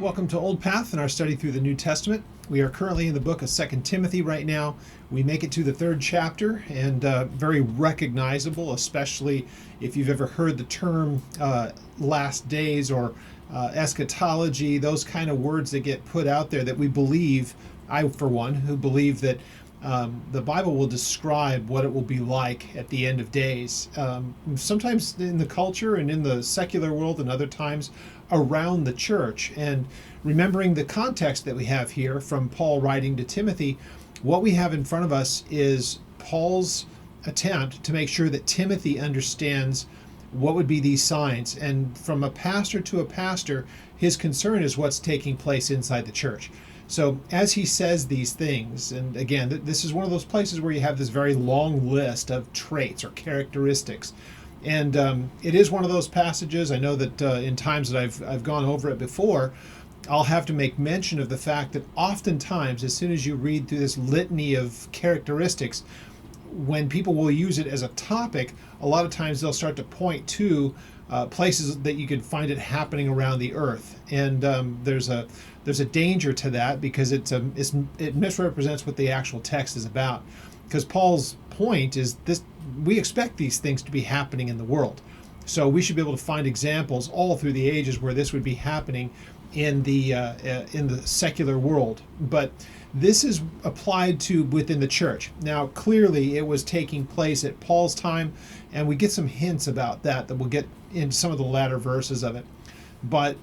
Welcome to Old Path in our study through the New Testament. We are currently in the book of 2 Timothy right now. We make it to the 3rd chapter, and very recognizable, especially if you've ever heard the term last days or eschatology, those kind of words that get put out there that we believe, I for one, who believe that the Bible will describe what it will be like at the end of days. Sometimes in the culture and in the secular world, and other times around the church. And remembering the context that we have here from Paul writing to Timothy, what we have in front of us is Paul's attempt to make sure that Timothy understands what would be these signs. And from a pastor to a pastor, his concern is what's taking place inside the church. So as he says these things, and again, this is one of those places where you have this very long list of traits or characteristics. And it is one of those passages, I know that in times that I've gone over it before, I'll have to make mention of the fact that oftentimes, as soon as you read through this litany of characteristics, when people will use it as a topic, a lot of times they'll start to point to places that you could find it happening around the earth. And there's a danger to that, because it misrepresents what the actual text is about. Because Paul's point is this: we expect these things to be happening in the world. So we should be able to find examples all through the ages where this would be happening in the secular world. But this is applied to within the church. Now, clearly it was taking place at Paul's time, and we get some hints about that we'll get in some of the latter verses of it. But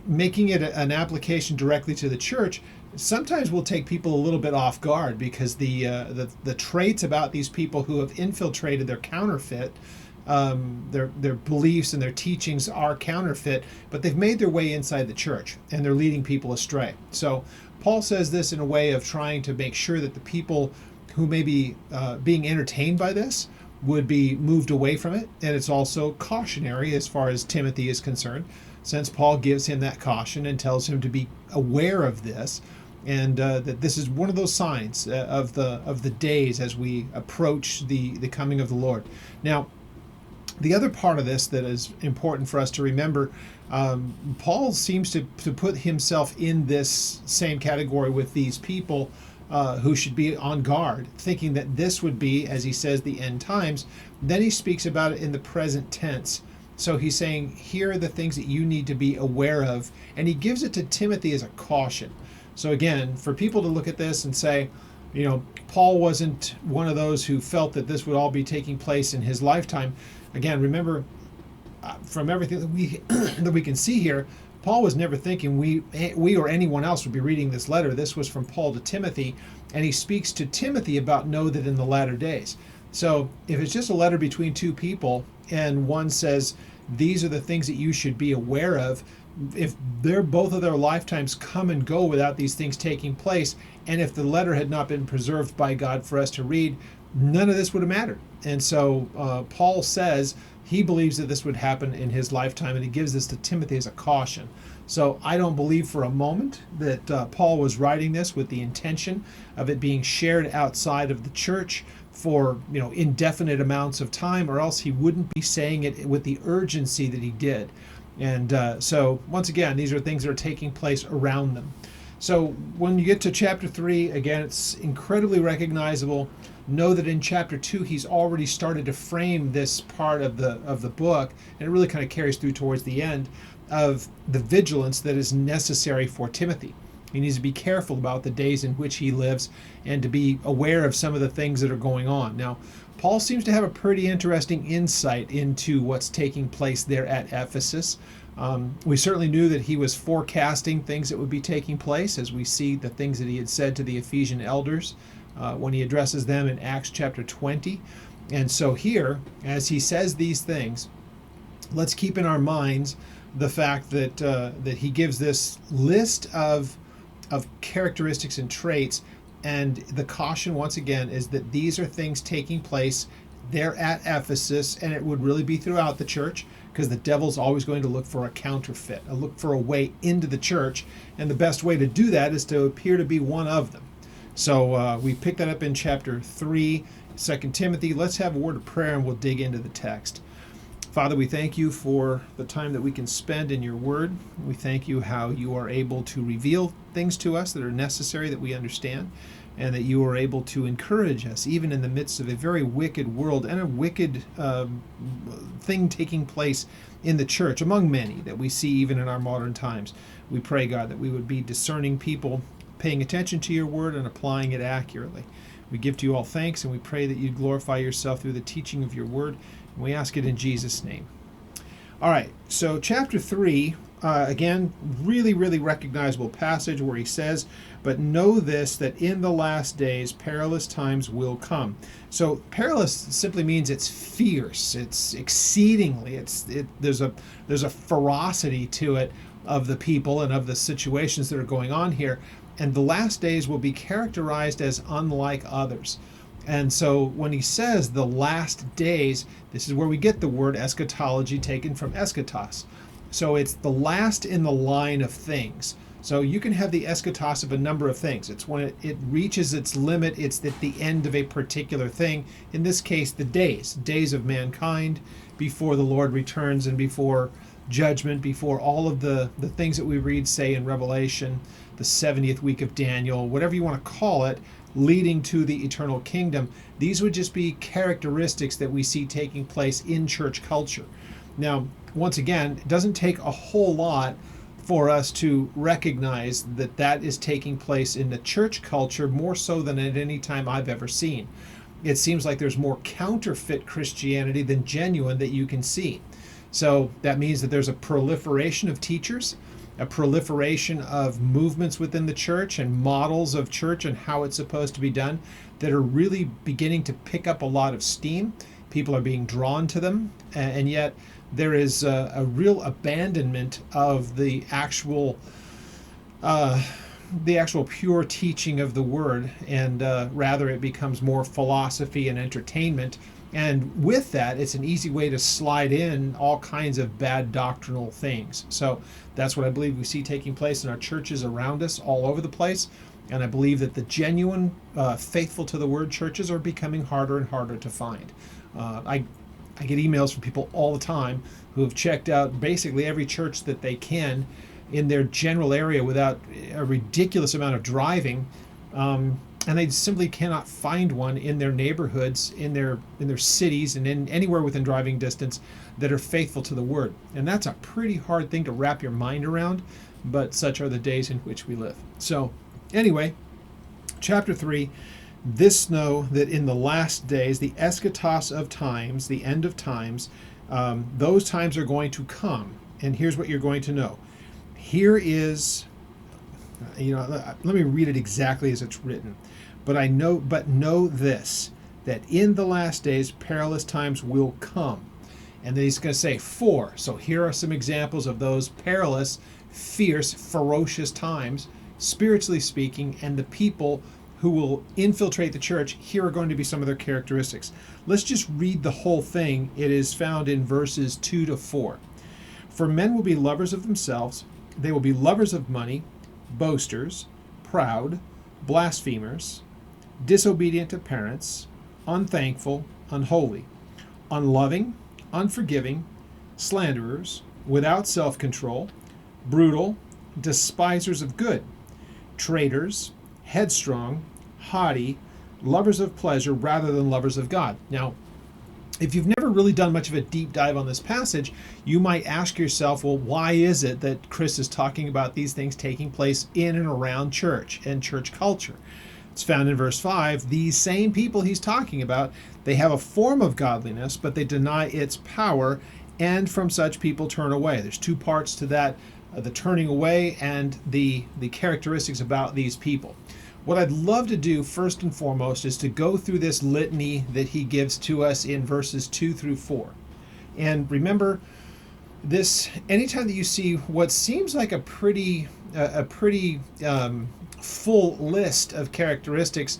making it an application directly to the church sometimes will take people a little bit off guard, because the traits about these people who have infiltrated their counterfeit, their beliefs and their teachings are counterfeit, but they've made their way inside the church and they're leading people astray. So Paul says this in a way of trying to make sure that the people who may be being entertained by this would be moved away from it. And it's also cautionary as far as Timothy is concerned, since Paul gives him that caution and tells him to be aware of this, and that this is one of those signs of the days as we approach the coming of the Lord. Now, the other part of this that is important for us to remember, Paul seems to put himself in this same category with these people who should be on guard, thinking that this would be, as he says, the end times. Then he speaks about it in the present tense. So he's saying, here are the things that you need to be aware of, and he gives it to Timothy as a caution. So again, for people to look at this and say, Paul wasn't one of those who felt that this would all be taking place in his lifetime. Again, remember, from everything that we can see here, Paul was never thinking we or anyone else would be reading this letter. This was from Paul to Timothy, and he speaks to Timothy about know that in the latter days. So if it's just a letter between two people, and one says, these are the things that you should be aware of, if both of their lifetimes come and go without these things taking place, and if the letter had not been preserved by God for us to read, none of this would have mattered. And so Paul says he believes that this would happen in his lifetime, and he gives this to Timothy as a caution. So I don't believe for a moment that Paul was writing this with the intention of it being shared outside of the church for indefinite amounts of time, or else he wouldn't be saying it with the urgency that he did. And so once again, these are things that are taking place around them. So when you get to chapter 3, again, it's incredibly recognizable. Know that in chapter 2, he's already started to frame this part of the book, and it really kind of carries through towards the end of the vigilance that is necessary for Timothy. He needs to be careful about the days in which he lives and to be aware of some of the things that are going on. Now, Paul seems to have a pretty interesting insight into what's taking place there at Ephesus. We certainly knew that he was forecasting things that would be taking place, as we see the things that he had said to the Ephesian elders when he addresses them in Acts chapter 20. And so here, as he says these things, let's keep in our minds the fact that he gives this list of characteristics and traits, and the caution once again is that these are things taking place there at Ephesus, and it would really be throughout the church, because the devil's always going to look for a counterfeit, look for a way into the church, and the best way to do that is to appear to be one of them. So we pick that up in chapter 3, 2 Timothy. Let's have a word of prayer and we'll dig into the text. Father, we thank you for the time that we can spend in your word. We thank you how you are able to reveal things to us that are necessary that we understand, and that you are able to encourage us even in the midst of a very wicked world and a wicked thing taking place in the church among many that we see even in our modern times. We pray, God, that we would be discerning people, paying attention to your word and applying it accurately. We give to you all thanks, and we pray that you glorify yourself through the teaching of your word. And we ask it in Jesus' name. All right, so chapter 3, again, really, really recognizable passage where he says, "But know this, that in the last days perilous times will come." So perilous simply means it's fierce, it's exceedingly, there's a ferocity to it of the people and of the situations that are going on here. And the last days will be characterized as unlike others. And so when he says the last days, this is where we get the word eschatology, taken from eschatos. So it's the last in the line of things. So you can have the eschatos of a number of things. It's when it reaches its limit, it's at the end of a particular thing. In this case, the days of mankind before the Lord returns and before judgment, before all of the things that we read, say in Revelation, the 70th week of Daniel, whatever you want to call it, leading to the eternal kingdom. These would just be characteristics that we see taking place in church culture. Now, once again, it doesn't take a whole lot for us to recognize that that is taking place in the church culture more so than at any time I've ever seen. It seems like there's more counterfeit Christianity than genuine that you can see. So that means that there's a proliferation of teachers, a proliferation of movements within the church and models of church and how it's supposed to be done that are really beginning to pick up a lot of steam. People are being drawn to them, and yet there is a real abandonment of the actual pure teaching of the word, and rather it becomes more philosophy and entertainment. And with that, it's an easy way to slide in all kinds of bad doctrinal things. So that's what I believe we see taking place in our churches around us all over the place. And I believe that the genuine, faithful to the word churches are becoming harder and harder to find. I get emails from people all the time who have checked out basically every church that they can in their general area without a ridiculous amount of driving. And they simply cannot find one in their neighborhoods, in their cities, and in anywhere within driving distance that are faithful to the word. And that's a pretty hard thing to wrap your mind around, but such are the days in which we live. So anyway, chapter 3, this know that in the last days, the eschatos of times, the end of times, those times are going to come. And here's what you're going to know. Here is, let me read it exactly as it's written. But know this, that in the last days perilous times will come. And then he's going to say for. So here are some examples of those perilous, fierce, ferocious times, spiritually speaking, and the people who will infiltrate the church. Here are going to be some of their characteristics. Let's just read the whole thing. It is found in verses 2 to 4. For men will be lovers of themselves, they will be lovers of money, boasters, proud, blasphemers, disobedient to parents, unthankful, unholy, unloving, unforgiving, slanderers, without self-control, brutal, despisers of good, traitors, headstrong, haughty, lovers of pleasure rather than lovers of God. Now, if you've never really done much of a deep dive on this passage, you might ask yourself, well, why is it that Chris is talking about these things taking place in and around church and church culture? It's found in verse 5. These same people he's talking about, they have a form of godliness, but they deny its power, and from such people turn away. There's two parts to that, the turning away and the characteristics about these people. What I'd love to do first and foremost is to go through this litany that he gives to us in verses 2 through 4. And remember, this, anytime that you see what seems like a pretty full list of characteristics,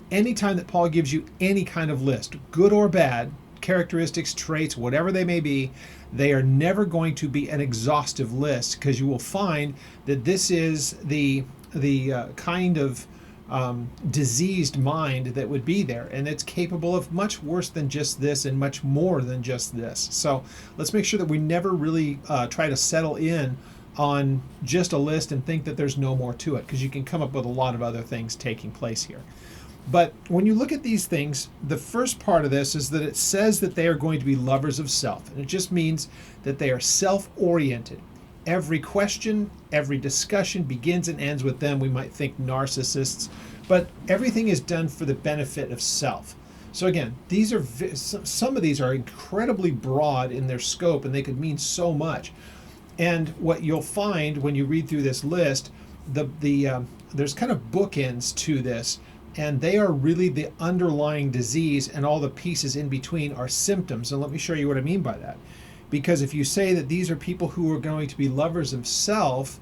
anytime that Paul gives you any kind of list, good or bad, characteristics, traits, whatever they may be, they are never going to be an exhaustive list, because you will find that this is the kind of diseased mind that would be there, and it's capable of much worse than just this and much more than just this. So let's make sure that we never really try to settle in on just a list and think that there's no more to it, because you can come up with a lot of other things taking place here. But when you look at these things, the first part of this is that it says that they are going to be lovers of self. And it just means that they are self-oriented. Every question, every discussion begins and ends with them. We might think narcissists, but everything is done for the benefit of self. So again, these are some of these are incredibly broad in their scope, and they could mean so much. And what you'll find when you read through this list, there's kind of bookends to this. And they are really the underlying disease, and all the pieces in between are symptoms. And let me show you what I mean by that. Because if you say that these are people who are going to be lovers of self,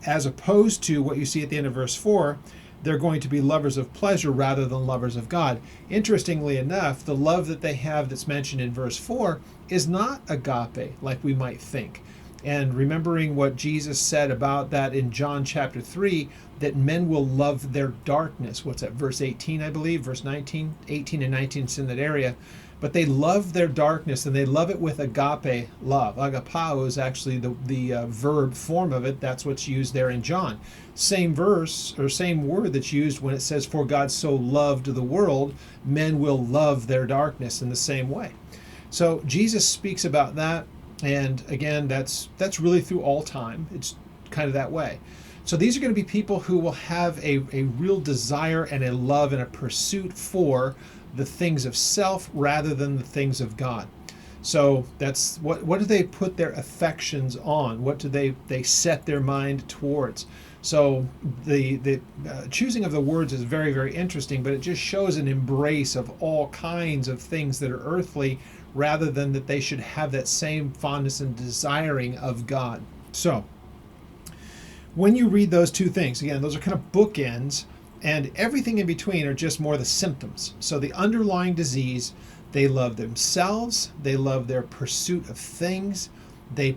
as opposed to what you see at the end of verse 4, they're going to be lovers of pleasure rather than lovers of God. Interestingly enough, the love that they have that's mentioned in verse 4 is not agape, like we might think. And remembering what Jesus said about that in John chapter 3, that men will love their darkness. What's that, verse 18, I believe, verse 19, 18 and 19, it's in that area. But they love their darkness, and they love it with agape love. Agapao is actually the verb form of it. That's what's used there in John. Same verse, or same word that's used when it says, for God so loved the world, men will love their darkness in the same way. So Jesus speaks about that. And again, that's really through all time. It's kind of that way. So these are going to be people who will have a real desire and a love and a pursuit for the things of self rather than the things of God. So that's what do they put their affections on? What do they set their mind towards? So the choosing of the words is very, very interesting, but it just shows an embrace of all kinds of things that are earthly, rather than that they should have that same fondness and desiring of God. So when you read those two things, again, those are kind of bookends, and everything in between are just more the symptoms. So the underlying disease, they love themselves, they love their pursuit of things, they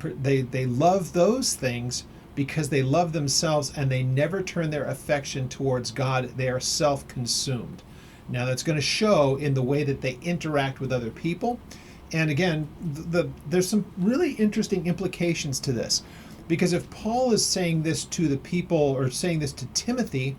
love those things because they love themselves, and they never turn their affection towards God. They are self-consumed. Now that's going to show in the way that they interact with other people. And again, there's some really interesting implications to this. Because if Paul is saying this to the people, or saying this to Timothy,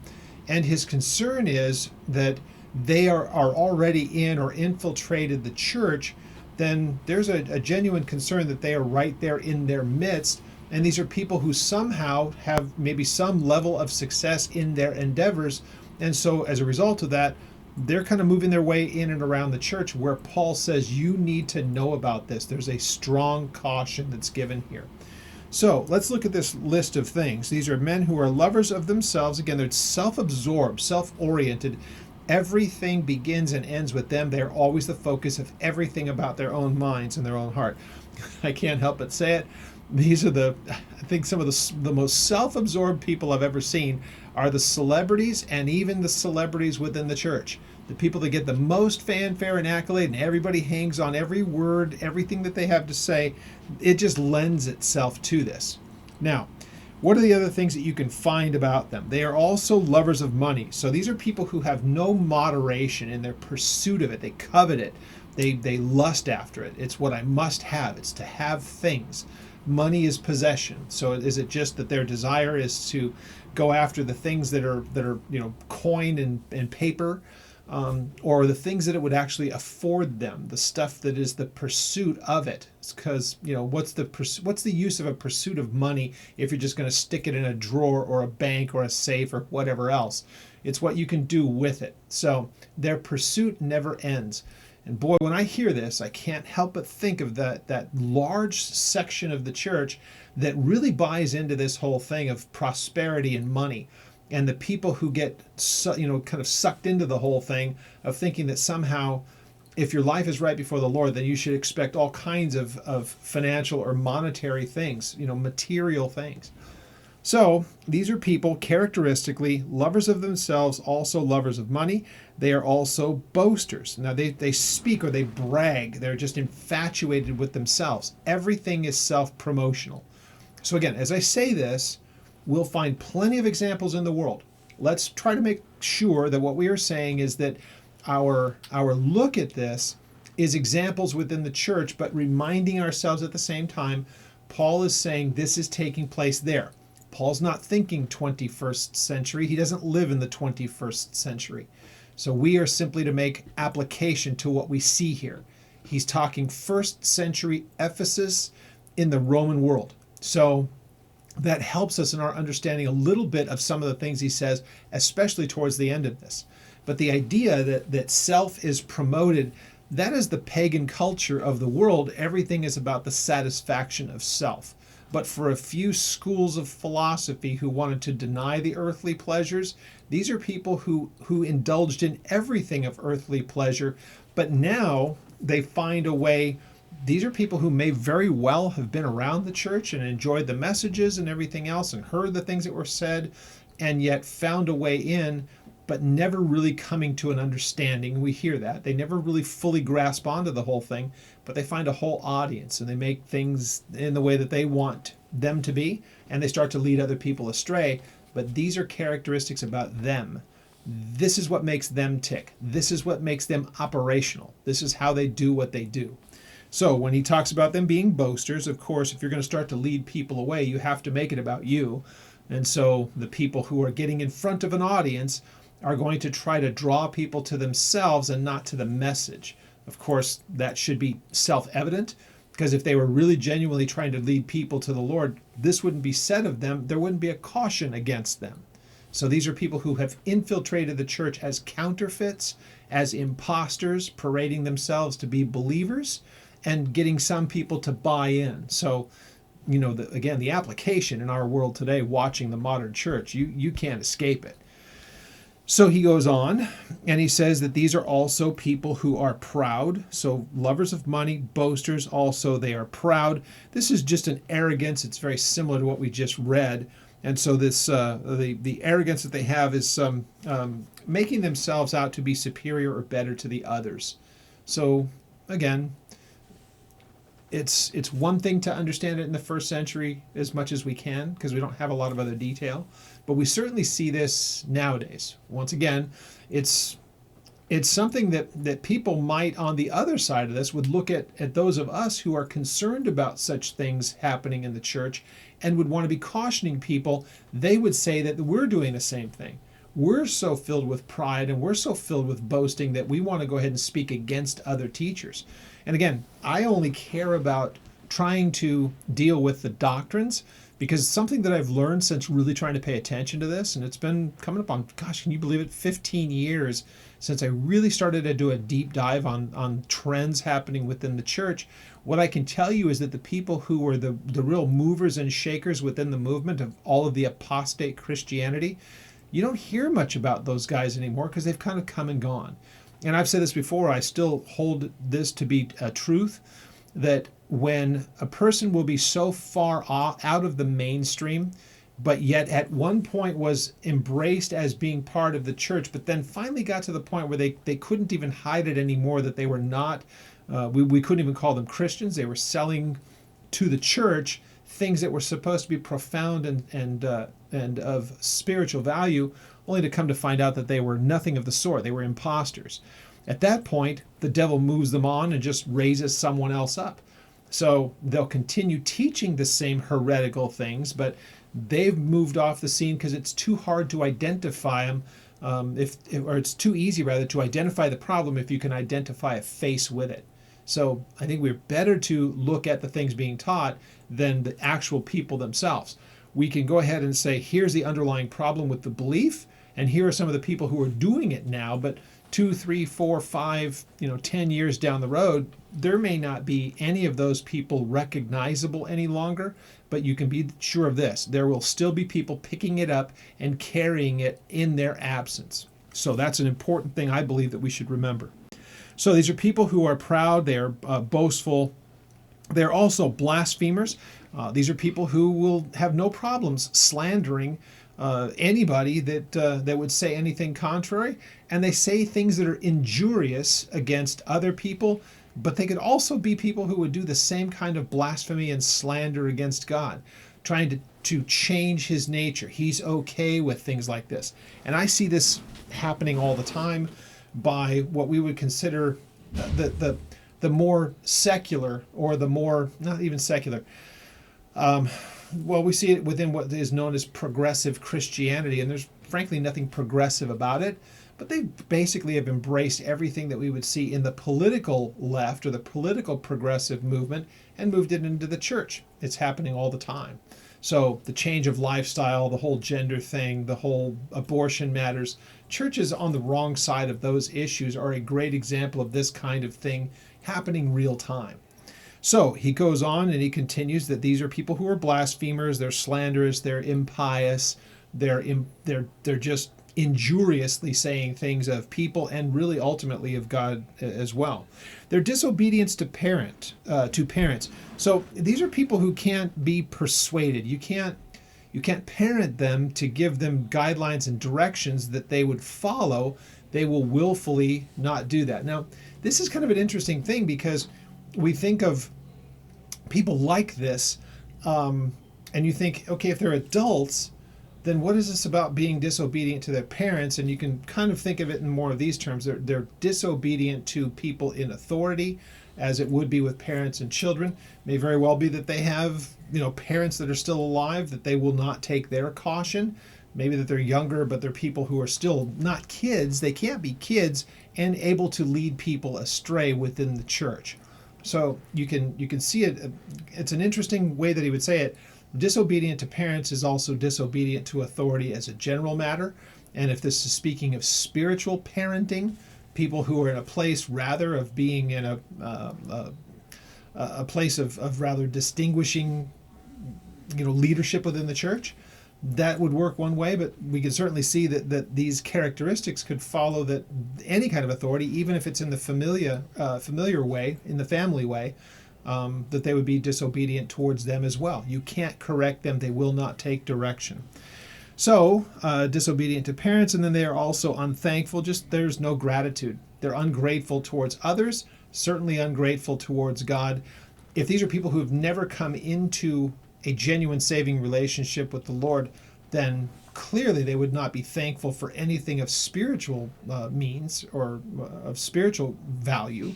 and his concern is that they are already in or infiltrated the church, then there's a genuine concern that they are right there in their midst. And these are people who somehow have maybe some level of success in their endeavors. And so as a result of that, they're kind of moving their way in and around the church, where Paul says you need to know about this. There's a strong caution that's given here. So let's look at this list of things. These are men who are lovers of themselves. Again, they're self-absorbed, self-oriented. Everything begins and ends with them. They're always the focus of everything about their own minds and their own heart. I can't help but say it. These are I think some of the most self-absorbed people I've ever seen are the celebrities, and even the celebrities within the church. The people that get the most fanfare and accolade, and everybody hangs on every word, everything that they have to say. It just lends itself to this. Now, what are the other things that you can find about them? They are also lovers of money. So these are people who have no moderation in their pursuit of it. They covet it. They lust after it. It's what I must have. It's to have things. Money is possession. So is it just that their desire is to go after the things that are coin and paper, or the things that it would actually afford them, the stuff that is the pursuit of it? It's because what's the use of a pursuit of money if you're just going to stick it in a drawer or a bank or a safe or whatever else? It's what you can do with it. So their pursuit never ends. And boy, when I hear this, I can't help but think of that large section of the church that really buys into this whole thing of prosperity and money. And the people who get kind of sucked into the whole thing of thinking that somehow, if your life is right before the Lord, then you should expect all kinds of financial or monetary things, material things. So these are people characteristically lovers of themselves, also lovers of money. They are also boasters. Now they speak or they brag. They're just infatuated with themselves. Everything is self-promotional. So again, as I say this, we'll find plenty of examples in the world let's try to make sure that what we are saying is that our look at this is examples within the church, but reminding ourselves at the same time, Paul is saying this is taking place there. Paul's not thinking 21st century. He doesn't live in the 21st century. So we are simply to make application to what we see here. He's talking first century Ephesus in the Roman world. So that helps us in our understanding a little bit of some of the things he says, especially towards the end of this. But the idea that self is promoted, that is the pagan culture of the world. Everything is about the satisfaction of self. But for a few schools of philosophy who wanted to deny the earthly pleasures, these are people who indulged in everything of earthly pleasure, but now they find a way. These are people who may very well have been around the church and enjoyed the messages and everything else and heard the things that were said, and yet found a way in, but never really coming to an understanding. We hear that. They never really fully grasp onto the whole thing, but they find a whole audience and they make things in the way that they want them to be, and they start to lead other people astray. But these are characteristics about them. This is what makes them tick. This is what makes them operational. This is how they do what they do. So when he talks about them being boasters, of course, if you're going to start to lead people away, you have to make it about you. And so the people who are getting in front of an audience are going to try to draw people to themselves and not to the message. Of course, that should be self-evident, because if they were really genuinely trying to lead people to the Lord, this wouldn't be said of them. There wouldn't be a caution against them. So these are people who have infiltrated the church as counterfeits, as imposters, parading themselves to be believers and getting some people to buy in. So, again, the application in our world today, watching the modern church, you can't escape it. So he goes on and he says that these are also people who are proud. So lovers of money, boasters, also they are proud. This is just an arrogance. It's very similar to what we just read. And so this the arrogance that they have is making themselves out to be superior or better to the others. So again, it's one thing to understand it in the first century as much as we can, because we don't have a lot of other detail. But we certainly see this nowadays. Once again, it's something that people might, on the other side of this, would look at those of us who are concerned about such things happening in the church and would want to be cautioning people. They would say that we're doing the same thing. We're so filled with pride and we're so filled with boasting that we want to go ahead and speak against other teachers. And again, I only care about trying to deal with the doctrines, because something that I've learned since really trying to pay attention to this, and it's been coming up on, gosh, can you believe it, 15 years since I really started to do a deep dive on trends happening within the church. What I can tell you is that the people who were the real movers and shakers within the movement of all of the apostate Christianity, you don't hear much about those guys anymore because they've kind of come and gone. And I've said this before, I still hold this to be a truth, that when a person will be so far out of the mainstream, but yet at one point was embraced as being part of the church, but then finally got to the point where they couldn't even hide it anymore, that they were not, we couldn't even call them Christians. They were selling to the church things that were supposed to be profound and of spiritual value, only to come to find out that they were nothing of the sort. They were imposters. At that point, the devil moves them on and just raises someone else up. So they'll continue teaching the same heretical things, but they've moved off the scene because it's too hard to identify them, or it's too easy rather to identify the problem if you can identify a face with it. So I think we're better to look at the things being taught than the actual people themselves. We can go ahead and say, here's the underlying problem with the belief, and here are some of the people who are doing it now, but 2, 3, 4, 5, 10 years down the road, there may not be any of those people recognizable any longer, but you can be sure of this. There will still be people picking it up and carrying it in their absence. So that's an important thing I believe that we should remember. So these are people who are proud, they're boastful, they're also blasphemers. These are people who will have no problems slandering anybody that would say anything contrary, and they say things that are injurious against other people, but they could also be people who would do the same kind of blasphemy and slander against God. trying to change his nature. He's okay with things like this. And I see this happening all the time by what we would consider the more secular, or the more, not even secular, well, we see it within what is known as progressive Christianity, and there's frankly nothing progressive about it, but they basically have embraced everything that we would see in the political left or the political progressive movement and moved it into the church. It's happening all the time. So the change of lifestyle, the whole gender thing, the whole abortion matters, churches on the wrong side of those issues are a great example of this kind of thing happening real time. So he goes on and he continues that these are people who are blasphemers, they're slanderers, they're impious, they're just injuriously saying things of people and really ultimately of God as well. They're disobedience to parents. So these are people who can't be persuaded. You can't parent them to give them guidelines and directions that they would follow. They will willfully not do that. Now, this is kind of an interesting thing because we think of people like this, and you think, okay, if they're adults, then what is this about being disobedient to their parents? And you can kind of think of it in more of these terms. They're disobedient to people in authority, as it would be with parents and children. It may very well be that they have, parents that are still alive, that they will not take their caution. Maybe that they're younger, but they're people who are still not kids. They can't be kids and able to lead people astray within the church. So you can see it. It's an interesting way that he would say it. Disobedient to parents is also disobedient to authority as a general matter. And if this is speaking of spiritual parenting, people who are in a place rather of being in a place of rather distinguishing, leadership within the church, that would work one way, but we can certainly see that these characteristics could follow that any kind of authority, even if it's in the familiar way, in the family way, that they would be disobedient towards them as well. You can't correct them. They will not take direction. So, disobedient to parents, and then they are also unthankful. Just there's no gratitude. They're ungrateful towards others, certainly ungrateful towards God. If these are people who have never come into a genuine saving relationship with the Lord, then clearly they would not be thankful for anything of spiritual means or of spiritual value.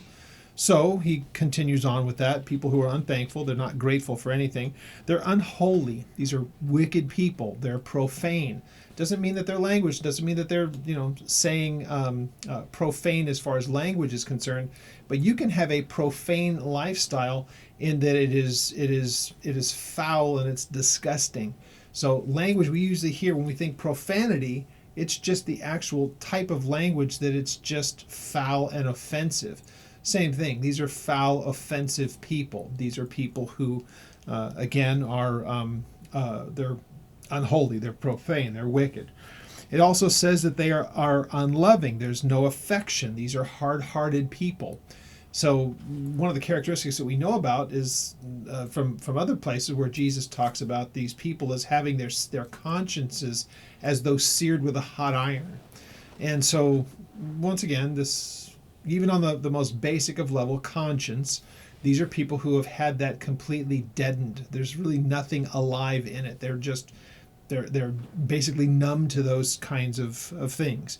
So he continues on with that. People who are unthankful, they're not grateful for anything. They're unholy. These are wicked people. They're profane. Doesn't mean that their language, doesn't mean that they're, saying profane as far as language is concerned, but you can have a profane lifestyle in that it is foul and it's disgusting. So language we usually hear when we think profanity, it's just the actual type of language that it's just foul and offensive. Same thing. These are foul, offensive people. These are people who, again, are they're unholy, they're profane, they're wicked. It also says that they are unloving. There's no affection. These are hard-hearted people. So one of the characteristics that we know about is from other places where Jesus talks about these people as having their consciences as though seared with a hot iron. And so, once again, this, even on the most basic of level, conscience, these are people who have had that completely deadened. There's really nothing alive in it. They're basically numb to those kinds of things.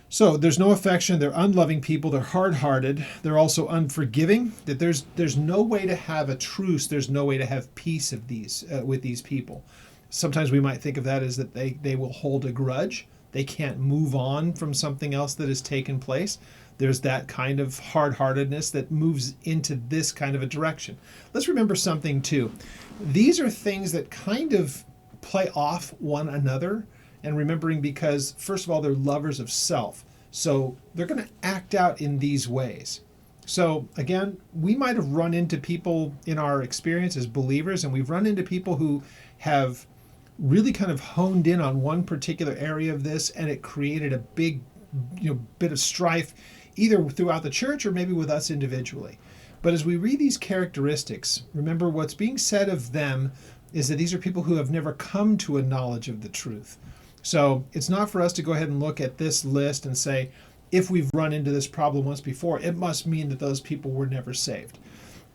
So there's no affection. They're unloving people. They're hard-hearted. They're also unforgiving. That there's no way to have a truce. There's no way to have peace of these with these people. Sometimes we might think of that as that they will hold a grudge. They can't move on from something else that has taken place. There's that kind of hard-heartedness that moves into this kind of a direction. Let's remember something too. These are things that kind of play off one another, and remembering because, first of all, they're lovers of self. So they're going to act out in these ways. So again, we might have run into people in our experience as believers, and we've run into people who have really kind of honed in on one particular area of this, and it created a big, bit of strife, either throughout the church or maybe with us individually. But as we read these characteristics, remember what's being said of them is that these are people who have never come to a knowledge of the truth. So it's not for us to go ahead and look at this list and say, if we've run into this problem once before, it must mean that those people were never saved.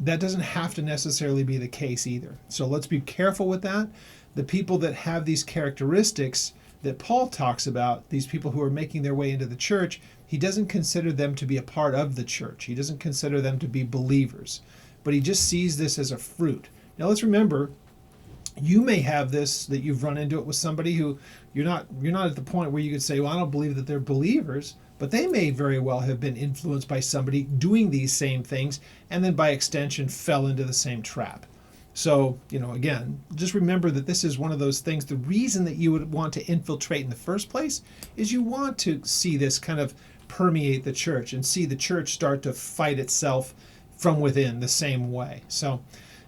that doesn't have to necessarily be the case either. So let's be careful with that. The people that have these characteristics that Paul talks about, these people who are making their way into the church, he doesn't consider them to be a part of the church. He doesn't consider them to be believers, but he just sees this as a fruit. Now let's remember, you may have this, that you've run into it with somebody who you're not at the point where you could say, well, I don't believe that they're believers, but they may very well have been influenced by somebody doing these same things and then by extension fell into the same trap. So, again, just remember that this is one of those things. The reason that you would want to infiltrate in the first place is you want to see this kind of permeate the church and see the church start to fight itself from within the same way. So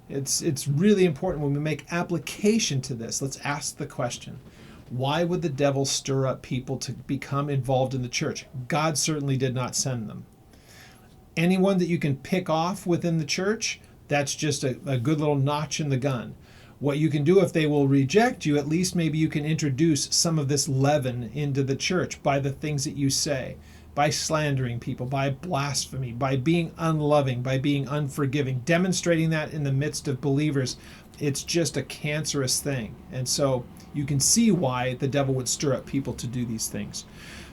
it's really important when we make application to this. Let's ask the question, why would the devil stir up people to become involved in the church? God certainly did not send them. Anyone that you can pick off within the church, that's just a good little notch in the gun. What you can do if they will reject you, at least maybe you can introduce some of this leaven into the church by the things that you say, by slandering people, by blasphemy, by being unloving, by being unforgiving, demonstrating that in the midst of believers. It's just a cancerous thing. And so you can see why the devil would stir up people to do these things.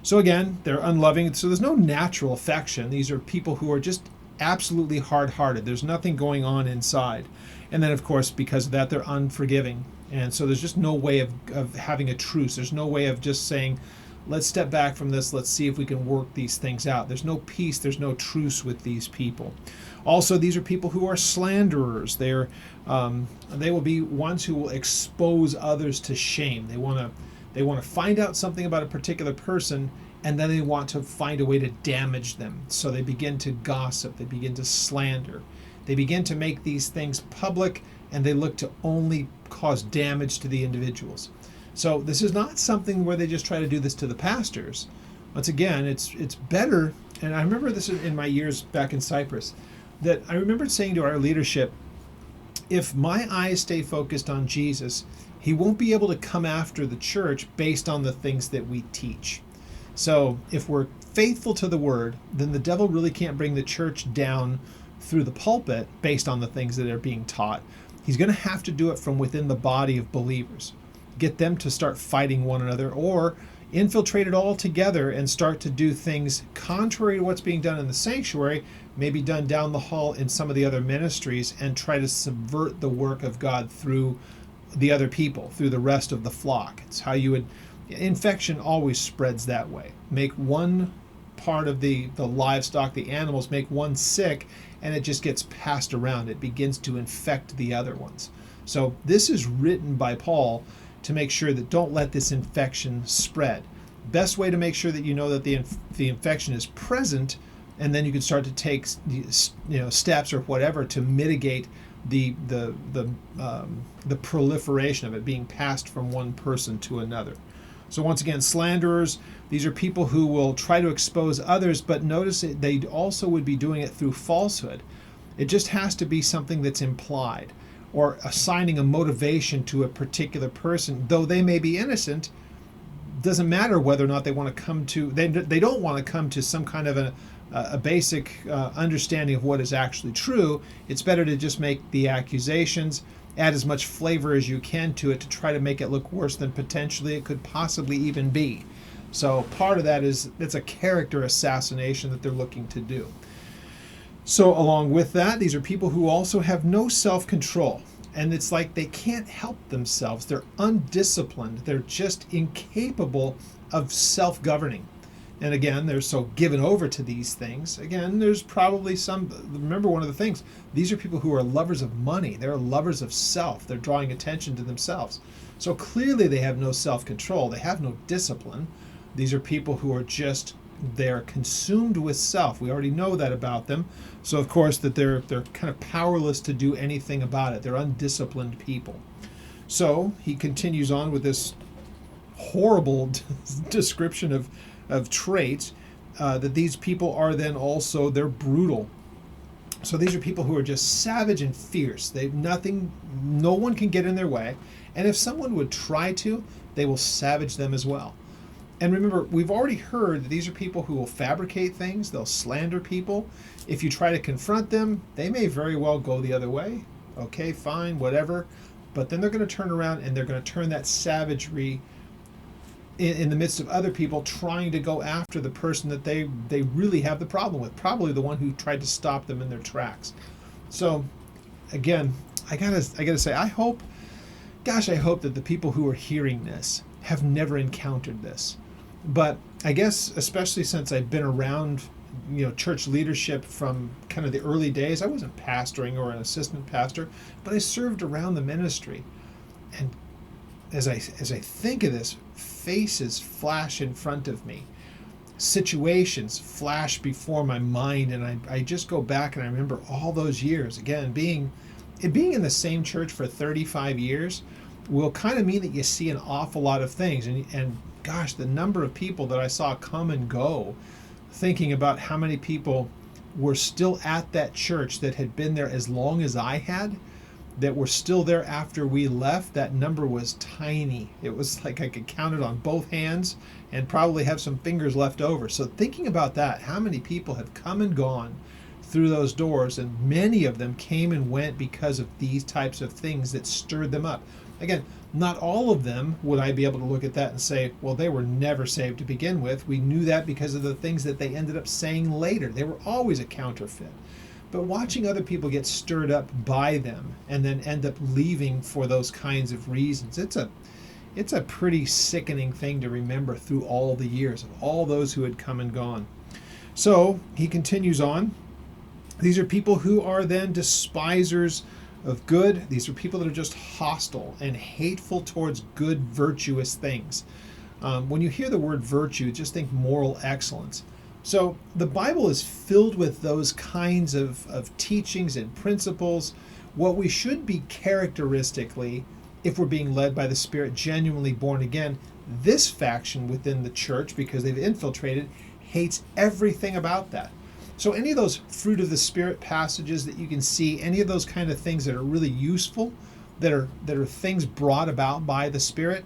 So again, they're unloving. So there's no natural affection. These are people who are just absolutely hard-hearted. There's nothing going on inside. And then, of course, because of that, they're unforgiving. And so there's just no way of having a truce. There's no way of just saying, let's step back from this. Let's see if we can work these things out. There's no peace. There's no truce with these people. Also, these are people who are slanderers. They will be ones who will expose others to shame. They want to find out something about a particular person, and then they want to find a way to damage them. So they begin to gossip. They begin to slander. They begin to make these things public, and they look to only cause damage to the individuals. So this is not something where they just try to do this to the pastors. Once again, it's better, and I remember this in my years back in Cyprus, that I remembered saying to our leadership, if my eyes stay focused on Jesus, he won't be able to come after the church based on the things that we teach. So if we're faithful to the word, then the devil really can't bring the church down through the pulpit based on the things that are being taught. He's going to have to do it from within the body of believers. Get them to start fighting one another, or infiltrate it all together and start to do things contrary to what's being done in the sanctuary, maybe done down the hall in some of the other ministries, and try to subvert the work of God through the other people, through the rest of the flock. It's how you would, infection always spreads that way. Make one part of the livestock, the animals, make one sick, and it just gets passed around. It begins to infect the other ones. So this is written by Paul to make sure that don't let this infection spread. Best way to make sure that you know that the infection is present, and then you can start to take steps or whatever to mitigate the proliferation of it being passed from one person to another. So once again, slanderers, these are people who will try to expose others, but notice they also would be doing it through falsehood. It just has to be something that's implied, or assigning a motivation to a particular person, though they may be innocent. Doesn't matter whether or not they want to come to, they don't want to come to some kind of a basic understanding of what is actually true. It's better to just make the accusations, add as much flavor as you can to it to try to make it look worse than potentially it could possibly even be. So part of that is, it's a character assassination that they're looking to do. So along with that, these are people who also have no self-control. And it's like they can't help themselves. They're undisciplined. They're just incapable of self-governing. And again, they're so given over to these things. Again, there's probably some, remember one of the things, these are people who are lovers of money. They're lovers of self. They're drawing attention to themselves. So clearly they have no self-control. They have no discipline. These are people who are just, they're consumed with self. We already know that about them. So of course that they're kind of powerless to do anything about it. They're undisciplined people. So he continues on with this horrible description of traits, that these people are then also, they're brutal. So these are people who are just savage and fierce. They've nothing, no one can get in their way. And if someone would try to, they will savage them as well. And remember, we've already heard that these are people who will fabricate things, they'll slander people. If you try to confront them, they may very well go the other way. Okay, fine, whatever. But then they're going to turn around and they're going to turn that savagery in the midst of other people trying to go after the person that they really have the problem with, probably the one who tried to stop them in their tracks. So again, I gotta say, I hope that the people who are hearing this have never encountered this. But I guess, especially since I've been around, church leadership from kind of the early days, I wasn't pastoring or an assistant pastor, but I served around the ministry. And as I think of this, faces flash in front of me, situations flash before my mind, and I just go back and I remember all those years. Again, being in the same church for 35 years will kind of mean that you see an awful lot of things, and gosh, the number of people that I saw come and go, thinking about how many people were still at that church that had been there as long as I had, that were still there after we left. That number was tiny. It was like I could count it on both hands and probably have some fingers left over. So thinking about that, how many people have come and gone through those doors, and many of them came and went because of these types of things that stirred them up. Again, not all of them would I be able to look at that and say, well, they were never saved to begin with. We knew that because of the things that they ended up saying later. They were always a counterfeit. But watching other people get stirred up by them and then end up leaving for those kinds of reasons, it's a pretty sickening thing to remember through all the years of all those who had come and gone. So he continues on. These are people who are then despisers of good. These are people that are just hostile and hateful towards good, virtuous things. When you hear the word virtue, just think moral excellence. So the Bible is filled with those kinds of teachings and principles. What we should be characteristically, if we're being led by the Spirit, genuinely born again, this faction within the church, because they've infiltrated, hates everything about that. So any of those fruit of the Spirit passages that you can see, any of those kind of things that are really useful, that are things brought about by the Spirit,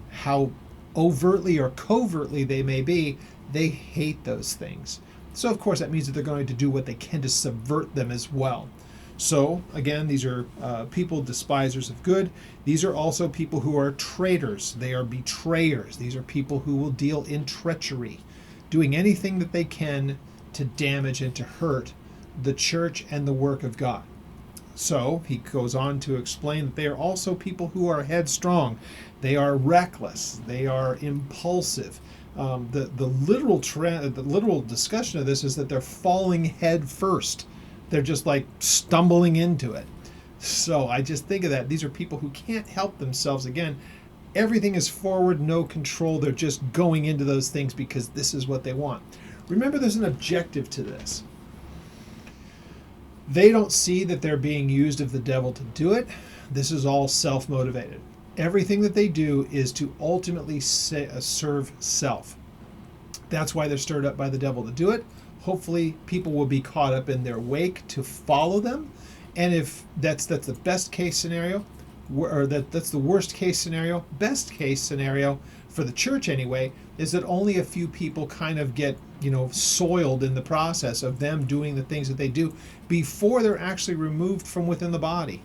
how overtly or covertly they may be, they hate those things. So of course that means that they're going to do what they can to subvert them as well. So again, these are people despisers of good. These are also people who are traitors. They are betrayers. These are people who will deal in treachery, doing anything that they can to damage and to hurt the church and the work of God. So he goes on to explain that they are also people who are headstrong. They are reckless. They are impulsive. The literal discussion of this is that they're falling head first. They're just like stumbling into it. So I just think of that. These are people who can't help themselves. Again, everything is forward, no control. They're just going into those things because this is what they want. Remember, there's an objective to this. They don't see that they're being used of the devil to do it. This is all self-motivated. Everything that they do is to ultimately serve self. That's why they're stirred up by the devil to do it. Hopefully, people will be caught up in their wake to follow them. And if that's the best case scenario, or that's the worst case scenario, best case scenario for the church anyway, is that only a few people kind of get soiled in the process of them doing the things that they do before they're actually removed from within the body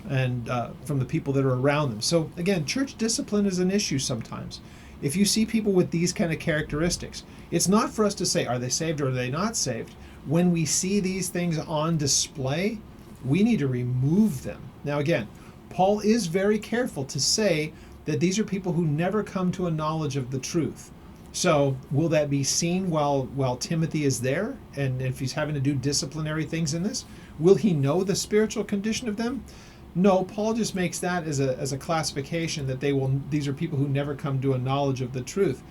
and from the people that are around them. So again, church discipline is an issue sometimes. If you see people with these kind of characteristics, it's not for us to say, are they saved or are they not saved? When we see these things on display, we need to remove them. Now again, Paul is very careful to say that these are people who never come to a knowledge of the truth. So will that be seen while Timothy is there? And if he's having to do disciplinary things in this, will he know the spiritual condition of them? No, Paul just makes that as a classification that these are people who never come to a knowledge of the truth.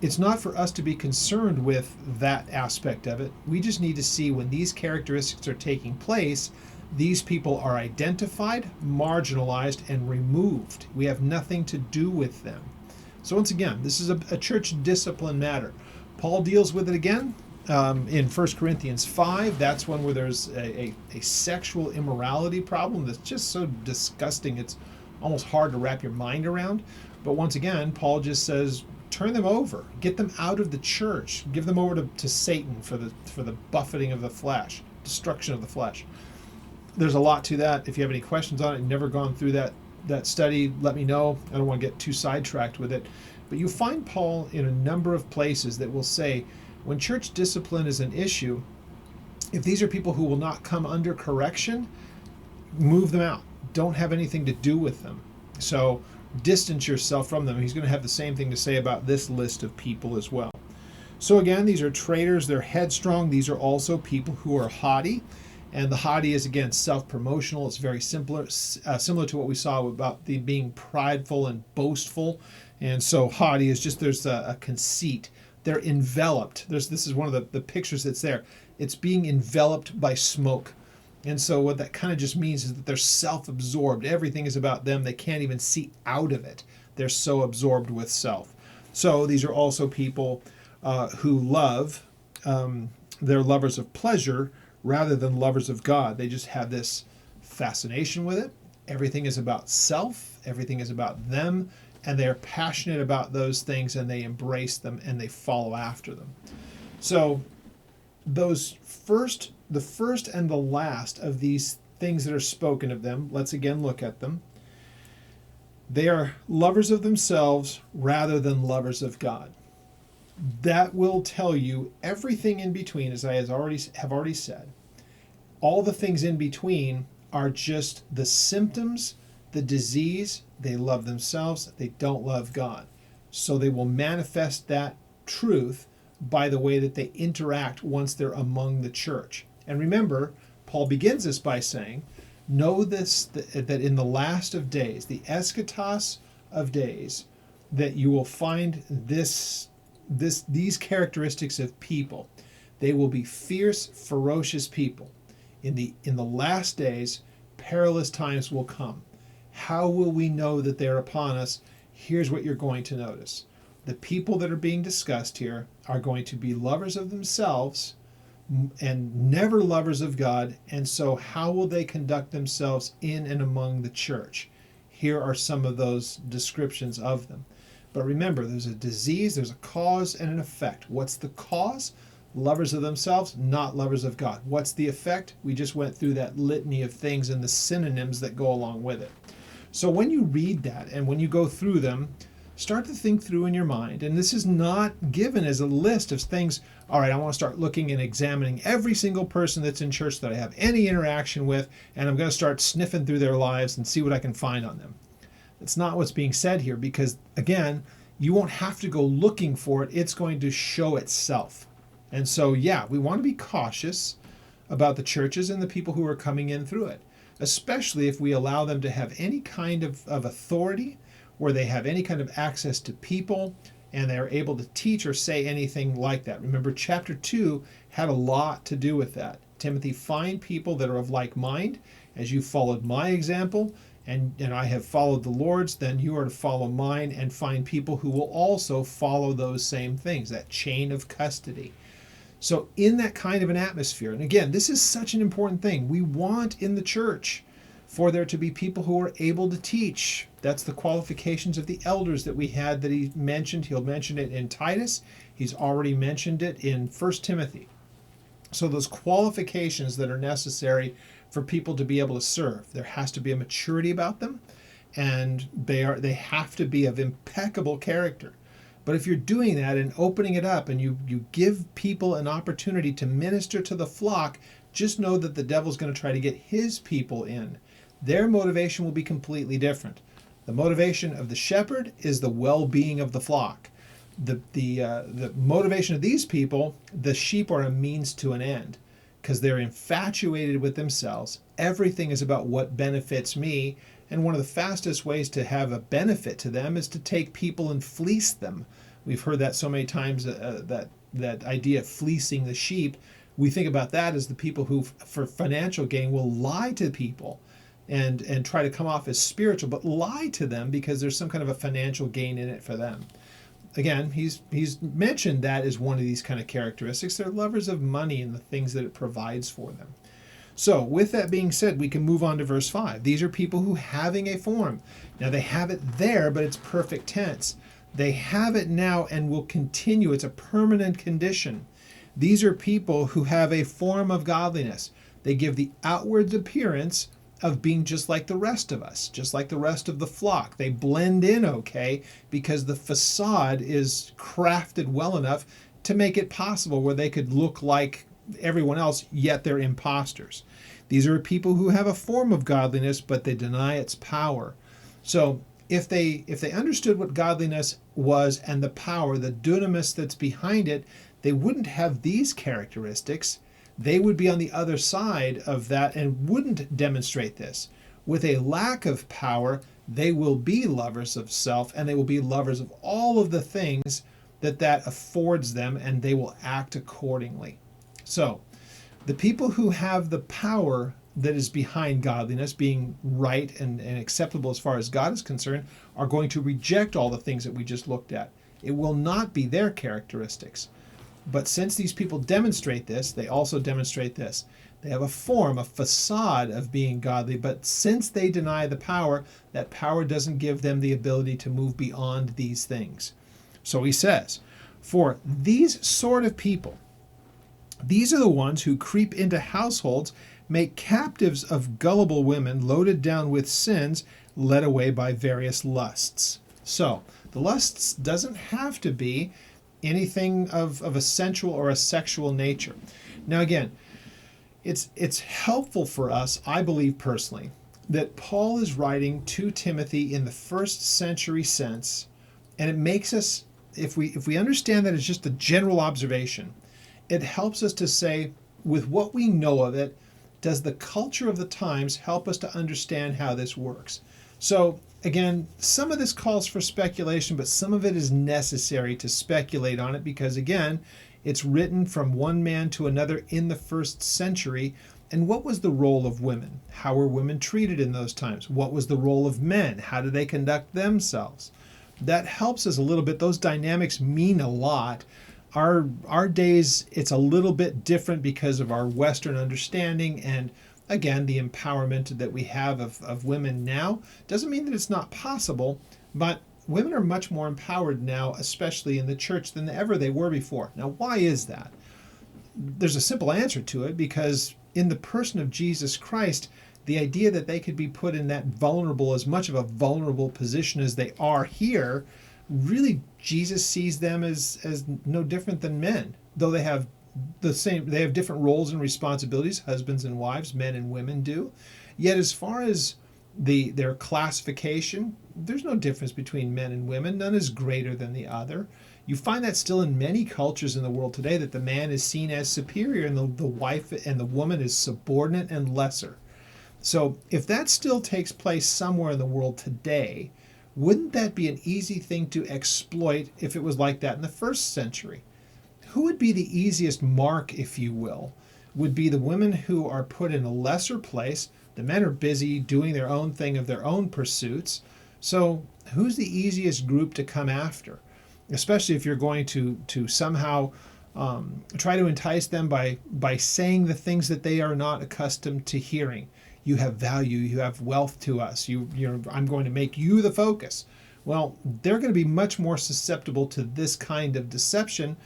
It's not for us to be concerned with that aspect of it. We just need to see when these characteristics are taking place, these people are identified, marginalized, and removed. We have nothing to do with them. So once again, this is a church discipline matter. Paul deals with it again in 1 Corinthians 5. That's one where there's a sexual immorality problem that's just so disgusting it's almost hard to wrap your mind around. But once again, Paul just says, turn them over, get them out of the church, give them over to Satan for the buffeting of the flesh, destruction of the flesh. There's a lot to that. If you have any questions on it, never gone through that study, let me know. I don't want to get too sidetracked with it. But you find Paul in a number of places that will say, when church discipline is an issue, if these are people who will not come under correction, move them out. Don't have anything to do with them. So distance yourself from them. He's going to have the same thing to say about this list of people as well. So again, these are traitors. They're headstrong. These are also people who are haughty. And the haughty is, again, self-promotional. It's very similar to what we saw about the being prideful and boastful. And so haughty is just, there's a conceit. They're enveloped. This is one of the pictures that's there. It's being enveloped by smoke. And so what that kind of just means is that they're self-absorbed. Everything is about them. They can't even see out of it. They're so absorbed with self. So these are also people who love, they're lovers of pleasure rather than lovers of God. They just have this fascination with it. Everything is about self. Everything is about them. And they're passionate about those things, and they embrace them, and they follow after them. So the first and the last of these things that are spoken of them, let's again look at them. They are lovers of themselves rather than lovers of God. That will tell you everything in between, as I have already said. All the things in between are just the symptoms, the disease. They love themselves. They don't love God. So they will manifest that truth by the way that they interact once they're among the church. And remember, Paul begins this by saying, know this, that in the last of days, the eschatos of days, that you will find these characteristics of people. They will be fierce, ferocious people. In the last days, perilous times will come. How will we know that they're upon us? Here's what you're going to notice. The people that are being discussed here are going to be lovers of themselves and never lovers of God. And so how will they conduct themselves in and among the church? Here are some of those descriptions of them. But remember, there's a disease, there's a cause and an effect. What's the cause? Lovers of themselves, not lovers of God. What's the effect? We just went through that litany of things and the synonyms that go along with it. So when you read that and when you go through them, start to think through in your mind. And this is not given as a list of things, all right, I want to start looking and examining every single person that's in church that I have any interaction with, and I'm going to start sniffing through their lives and see what I can find on them. That's not what's being said here, because, again, you won't have to go looking for it. It's going to show itself. And so, yeah, we want to be cautious about the churches and the people who are coming in through it, especially if we allow them to have any kind of authority, where they have any kind of access to people and they're able to teach or say anything like that. Remember, chapter 2 had a lot to do with that. Timothy, find people that are of like mind. As you followed my example, and I have followed the Lord's, then you are to follow mine and find people who will also follow those same things, that chain of custody. So in that kind of an atmosphere, and again, this is such an important thing. We want in the church for there to be people who are able to teach. That's the qualifications of the elders that we had that he mentioned. He'll mention it in Titus. He's already mentioned it in 1 Timothy. So those qualifications that are necessary for people to be able to serve, there has to be a maturity about them, and they have to be of impeccable character. But if you're doing that and opening it up and you give people an opportunity to minister to the flock, just know that the devil's going to try to get his people in. Their motivation will be completely different. The motivation of the shepherd is the well-being of the flock. The motivation of these people, the sheep are a means to an end, because they're infatuated with themselves. Everything is about what benefits me, and one of the fastest ways to have a benefit to them is to take people and fleece them. We've heard that so many times, that idea of fleecing the sheep. We think about that as the people who, for financial gain, will lie to people and try to come off as spiritual, but lie to them because there's some kind of a financial gain in it for them. Again, he's mentioned that as one of these kind of characteristics. They're lovers of money and the things that it provides for them. So with that being said, we can move on to verse 5. These are people who having a form. Now they have it there, but it's perfect tense. They have it now and will continue. It's a permanent condition. These are people who have a form of godliness. They give the outward appearance of being just like the rest of us, just like the rest of the flock. They blend in okay because the facade is crafted well enough to make it possible where they could look like everyone else, yet they're imposters. These are people who have a form of godliness, but they deny its power. So if they understood what godliness was and the power, the dunamis that's behind it, they wouldn't have these characteristics. They would be on the other side of that and wouldn't demonstrate this. With a lack of power, they will be lovers of self, and they will be lovers of all of the things that affords them, and they will act accordingly. So, the people who have the power that is behind godliness, being right and acceptable as far as God is concerned, are going to reject all the things that we just looked at. It will not be their characteristics. But since these people demonstrate this, they also demonstrate this. They have a form, a facade of being godly, but since they deny the power, that power doesn't give them the ability to move beyond these things. So he says, for these sort of people, these are the ones who creep into households, make captives of gullible women, loaded down with sins, led away by various lusts. So the lusts doesn't have to be anything of a sensual or a sexual nature. Now again, it's helpful for us, I believe personally, that Paul is writing to Timothy in the first century sense, and it makes us, if we understand that it's just a general observation, it helps us to say, with what we know of it, does the culture of the times help us to understand how this works? So again, some of this calls for speculation, but some of it is necessary to speculate on it because, again, it's written from one man to another in the first century. And what was the role of women? How were women treated in those times? What was the role of men? How did they conduct themselves? That helps us a little bit. Those dynamics mean a lot. Our days, it's a little bit different because of our Western understanding and, again, the empowerment that we have of women now. Doesn't mean that it's not possible, but women are much more empowered now, especially in the church, than ever they were before. Now, why is that? There's a simple answer to it, because in the person of Jesus Christ, the idea that they could be put in that vulnerable, as much of a vulnerable position as they are here, really Jesus sees them as no different than men, though they have different roles and responsibilities, husbands and wives, men and women do. Yet as far as their classification, there's no difference between men and women. None is greater than the other. You find that still in many cultures in the world today, that the man is seen as superior and the wife and the woman is subordinate and lesser. So if that still takes place somewhere in the world today, wouldn't that be an easy thing to exploit if it was like that in the first century? Who would be the easiest mark, if you will? Would be the women who are put in a lesser place. The men are busy doing their own thing of their own pursuits. So who's the easiest group to come after? Especially if you're going to somehow try to entice them by saying the things that they are not accustomed to hearing. You have value, you have wealth to us, I'm going to make you the focus. Well, they're going to be much more susceptible to this kind of deception.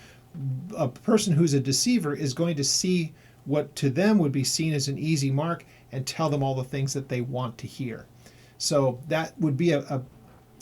A person who's a deceiver is going to see what to them would be seen as an easy mark and tell them all the things that they want to hear. So that would be an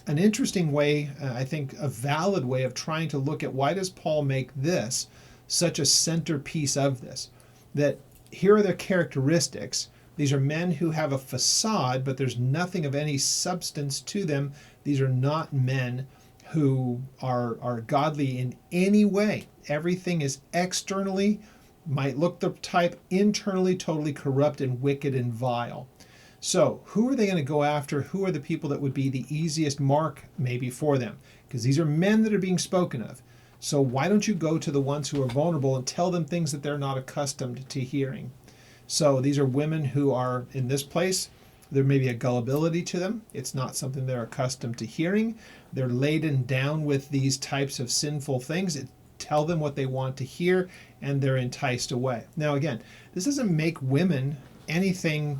interesting way, I think a valid way of trying to look at why does Paul make this such a centerpiece of this? That here are their characteristics. These are men who have a facade, but there's nothing of any substance to them. These are not men who are godly in any way. Everything is externally, might look the type, internally totally corrupt and wicked and vile. So who are they going to go after? Who are the people that would be the easiest mark maybe for them? Because these are men that are being spoken of. So why don't you go to the ones who are vulnerable and tell them things that they're not accustomed to hearing? So these are women who are in this place. There may be a gullibility to them. It's not something they're accustomed to hearing. They're laden down with these types of sinful things. Tell them what they want to hear, and they're enticed away. Now, again, this doesn't make women anything,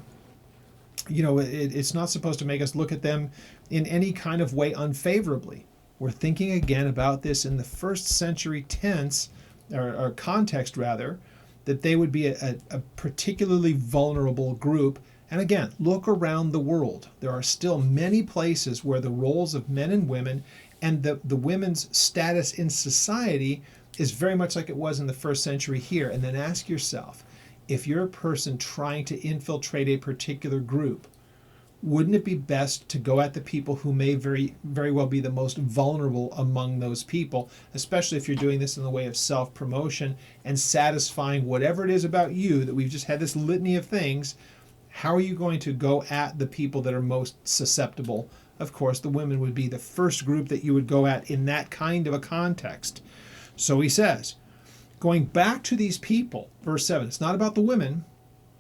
it's not supposed to make us look at them in any kind of way unfavorably. We're thinking again about this in the first century tense, or context rather, that they would be a particularly vulnerable group. And again, look around the world. There are still many places where the roles of men and women and the women's status in society is very much like it was in the first century here. And then ask yourself, if you're a person trying to infiltrate a particular group, wouldn't it be best to go at the people who may very, very well be the most vulnerable among those people, especially if you're doing this in the way of self-promotion and satisfying whatever it is about you that we've just had this litany of things? How are you going to go at the people that are most susceptible? Of course, the women would be the first group that you would go at in that kind of a context. So he says, going back to these people, verse 7, it's not about the women,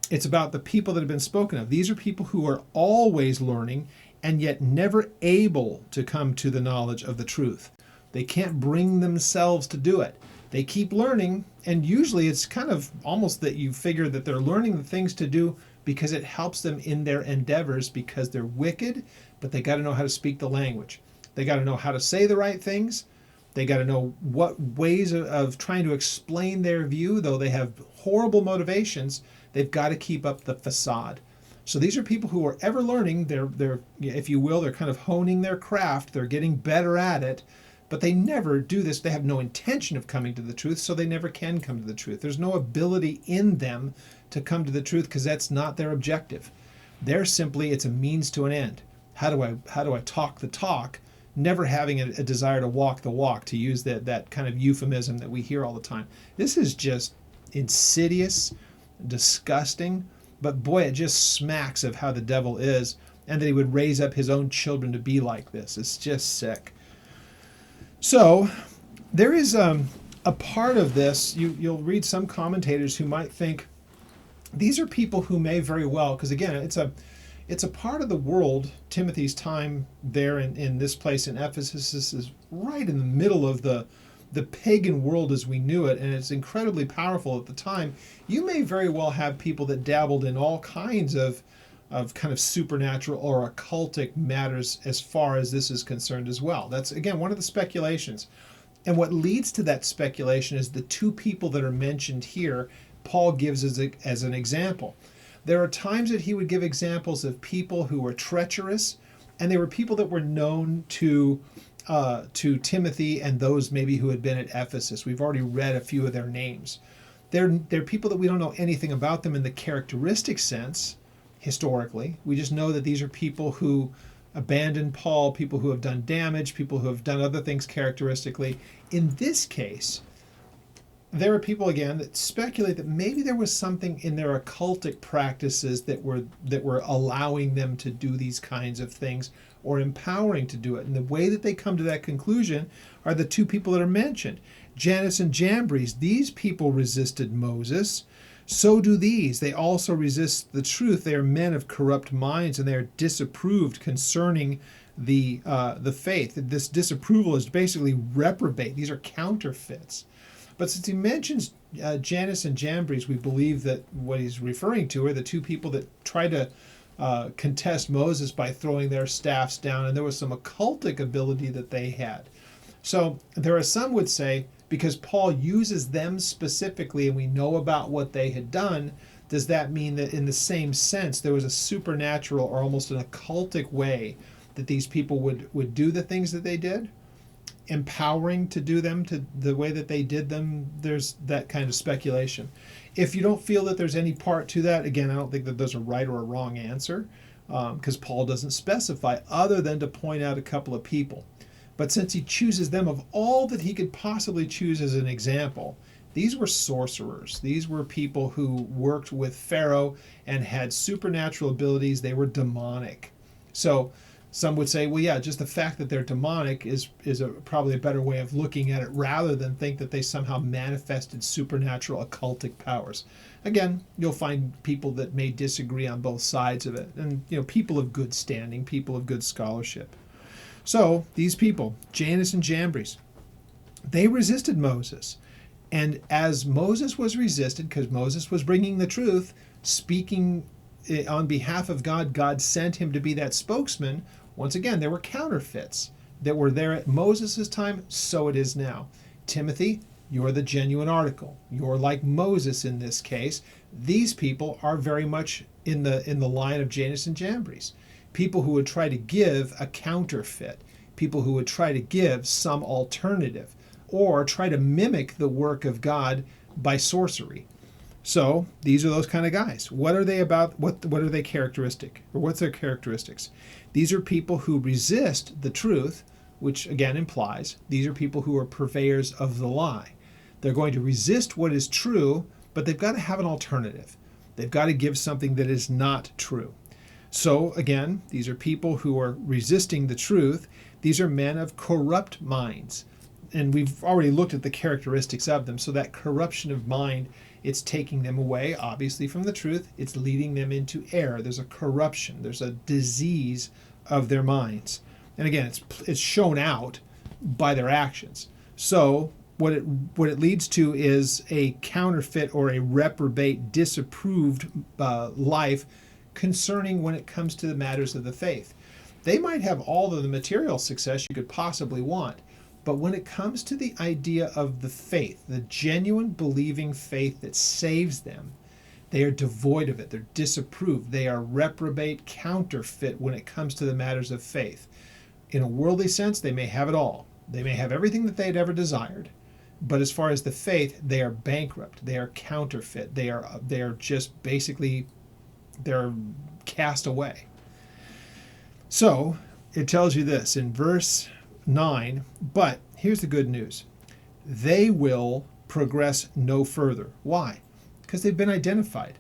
it's about the people that have been spoken of. These are people who are always learning and yet never able to come to the knowledge of the truth. They can't bring themselves to do it. They keep learning, and usually it's kind of almost that you figure that they're learning the things to do because it helps them in their endeavors, because they're wicked, but they got to know how to speak the language. They got to know how to say the right things. They got to know what ways of trying to explain their view, though they have horrible motivations. They've got to keep up the facade. So these are people who are ever learning. They're, if you will, they're kind of honing their craft. They're getting better at it, but they never do this. They have no intention of coming to the truth, so they never can come to the truth. There's no ability in them to come to the truth because that's not their objective. They're simply, it's a means to an end. How do I talk the talk, never having a desire to walk the walk, to use that kind of euphemism that we hear all the time. This is just insidious, disgusting, but boy, it just smacks of how the devil is, and that he would raise up his own children to be like this. It's just sick. So there is a part of this, you'll read some commentators who might think these are people who may very well, because again, it's a part of the world. Timothy's time there in this place in Ephesus, this is right in the middle of the pagan world as we knew it, and it's incredibly powerful at the time. You may very well have people that dabbled in all kinds of kind of supernatural or occultic matters as far as this is concerned as well. That's, again, one of the speculations. And what leads to that speculation is the two people that are mentioned here, Paul gives as an example. There are times that he would give examples of people who were treacherous, and they were people that were known to Timothy and those maybe who had been at Ephesus. We've already read a few of their names. They're people that we don't know anything about them in the characteristic sense, historically. We just know that these are people who abandoned Paul, people who have done damage, people who have done other things characteristically. In this case, there are people, again, that speculate that maybe there was something in their occultic practices that were allowing them to do these kinds of things or empowering to do it. And the way that they come to that conclusion are the two people that are mentioned. Jannes and Jambres, these people resisted Moses. So do these. They also resist the truth. They are men of corrupt minds, and they are disapproved concerning the faith. This disapproval is basically reprobate. These are counterfeits. But since he mentions Jannes and Jambres, we believe that what he's referring to are the two people that tried to contest Moses by throwing their staffs down, and there was some occultic ability that they had. So there are some would say, because Paul uses them specifically and we know about what they had done, does that mean that in the same sense there was a supernatural or almost an occultic way that these people would do the things that they did? Empowering to do them to the way that they did them? There's that kind of speculation. If you don't feel that there's any part to that, again, I don't think that there's a right or a wrong answer, because Paul doesn't specify other than to point out a couple of people. But since he chooses them of all that he could possibly choose as an example, these were sorcerers. These were people who worked with Pharaoh and had supernatural abilities. They were demonic. So some would say, well, yeah, just the fact that they're demonic is probably a better way of looking at it, rather than think that they somehow manifested supernatural occultic powers. Again, you'll find people that may disagree on both sides of it, and people of good standing, people of good scholarship. So these people, Jannes and Jambres, they resisted Moses. And as Moses was resisted, because Moses was bringing the truth, speaking on behalf of God, God sent him to be that spokesman. Once again, there were counterfeits. that were there at Moses' time, so it is now. Timothy, you're the genuine article. You're like Moses in this case. These people are very much in the line of Jannes and Jambres. People who would try to give a counterfeit. People who would try to give some alternative or try to mimic the work of God by sorcery. So these are those kind of guys. What are they about? What are they characteristic? Or what's their characteristics? These are people who resist the truth, which again implies these are people who are purveyors of the lie. They're going to resist what is true, but they've got to have an alternative. They've got to give something that is not true. So again, these are people who are resisting the truth. These are men of corrupt minds. And we've already looked at the characteristics of them. So that corruption of mind, it's taking them away, obviously, from the truth. It's leading them into error. There's a corruption. There's a disease of their minds. And again, it's shown out by their actions. So what it leads to is a counterfeit or a reprobate, disapproved life concerning when it comes to the matters of the faith. They might have all of the material success you could possibly want, but when it comes to the idea of the faith, the genuine believing faith that saves them, they are devoid of it. They're disapproved. They are reprobate, counterfeit when it comes to the matters of faith. In a worldly sense, they may have it all. They may have everything that they'd ever desired. But as far as the faith, they are bankrupt. They are counterfeit. They are just basically, they're cast away. So it tells you this in verse 9, but here's the good news. They will progress no further. Why? Because they've been identified.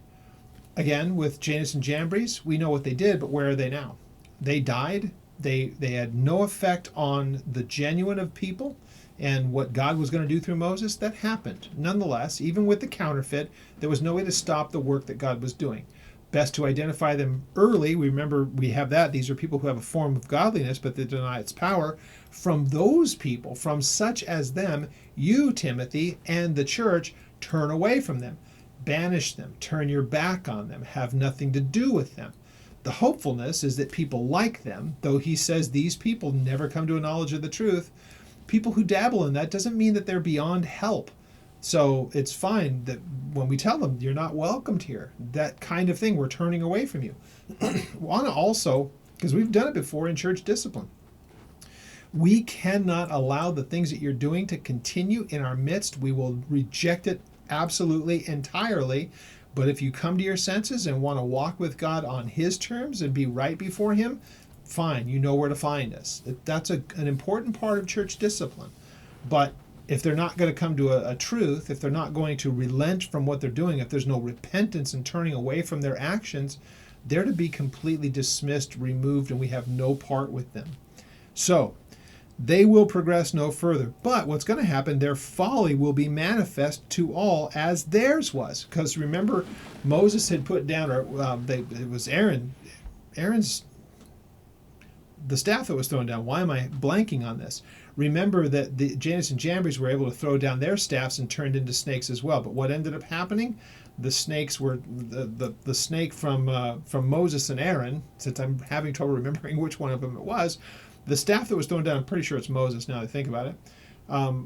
Again, with Jannes and Jambres, we know what they did, but where are they now? They died. They had no effect on the genuine of people and what God was going to do through Moses. That happened. Nonetheless, even with the counterfeit, there was no way to stop the work that God was doing. Best to identify them early. We remember we have that. These are people who have a form of godliness, but they deny its power. From those people, from such as them, you, Timothy, and the church, turn away from them. Banish them. Turn your back on them. Have nothing to do with them. The hopefulness is that people like them, though he says these people never come to a knowledge of the truth. People who dabble in that doesn't mean that they're beyond help. So it's fine that when we tell them you're not welcomed here, that kind of thing, we're turning away from you. Want to also, because we've done it before in church discipline, we cannot allow the things that you're doing to continue in our midst. We will reject it absolutely, entirely. But if you come to your senses and want to walk with God on his terms and be right before him, fine, you know where to find us. That's an important part of church discipline. But if they're not going to come to a truth, if they're not going to relent from what they're doing, if there's no repentance and turning away from their actions, they're to be completely dismissed, removed, and we have no part with them. So, they will progress no further. But what's going to happen, their folly will be manifest to all as theirs was. Because remember, Moses had put down, it was Aaron's, the staff that was thrown down. Why am I blanking on this? Remember that the Jannes and Jambres were able to throw down their staffs and turned into snakes as well. But what ended up happening? The snakes were the snake from Moses and Aaron. Since I'm having trouble remembering which one of them it was, the staff that was thrown down, I'm pretty sure it's Moses now that I think about it.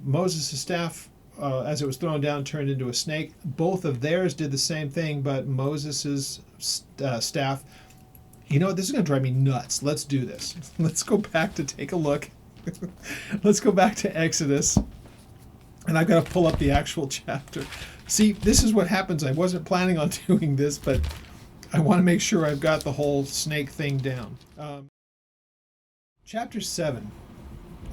Moses' staff, as it was thrown down, turned into a snake. Both of theirs did the same thing, but Moses' staff, you know what, this is going to drive me nuts. Let's do this. Let's go back to take a look. Let's go back to Exodus. And I've got to pull up the actual chapter. See, this is what happens. I wasn't planning on doing this, but I want to make sure I've got the whole snake thing down. Chapter 7,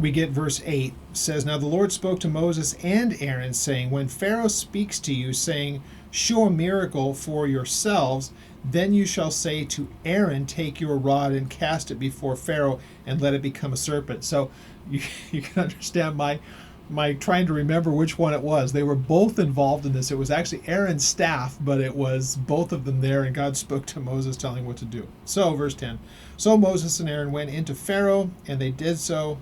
we get verse 8, says, Now the Lord spoke to Moses and Aaron, saying, When Pharaoh speaks to you, saying, Show a miracle for yourselves, then you shall say to Aaron, Take your rod and cast it before Pharaoh, and let it become a serpent. So you can understand my trying to remember which one it was. They were both involved in this. It was actually Aaron's staff, but it was both of them there, and God spoke to Moses telling him what to do. So, verse 10, So Moses and Aaron went into Pharaoh, and they did so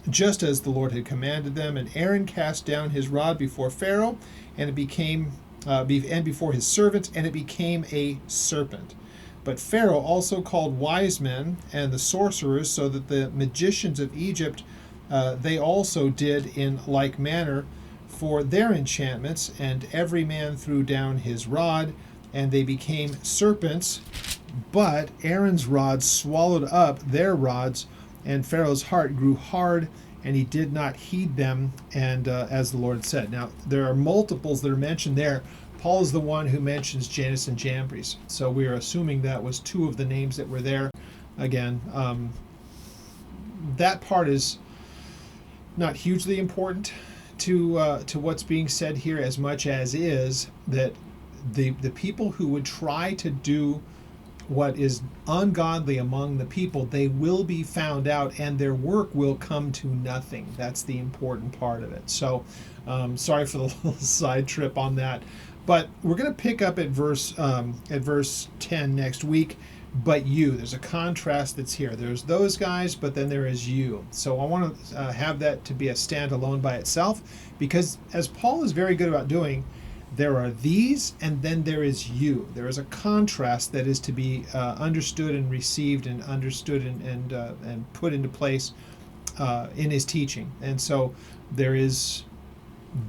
just as the Lord had commanded them. And Aaron cast down his rod before Pharaoh, and it became, and before his servants, and it became a serpent. But Pharaoh also called wise men and the sorcerers, so that the magicians of Egypt, they also did in like manner for their enchantments, and every man threw down his rod, and they became serpents. But Aaron's rod swallowed up their rods, and Pharaoh's heart grew hard, and he did not heed them, and as the Lord said. Now, there are multiples that are mentioned there. Paul is the one who mentions Jannes and Jambres, so we are assuming that was two of the names that were there. Again, that part is not hugely important to what's being said here, as much as is that the people who would try to do what is ungodly among the people, they will be found out, and their work will come to nothing. That's the important part of it. So sorry for the little side trip on that, but we're going to pick up at verse 10 next week. But you, there's a contrast that's here. There's those guys, but then there is you. So I want to have that to be a standalone by itself, because as Paul is very good about doing, there are these, and then there is you. There is a contrast that is to be understood and received, and understood and put into place in his teaching. And so there is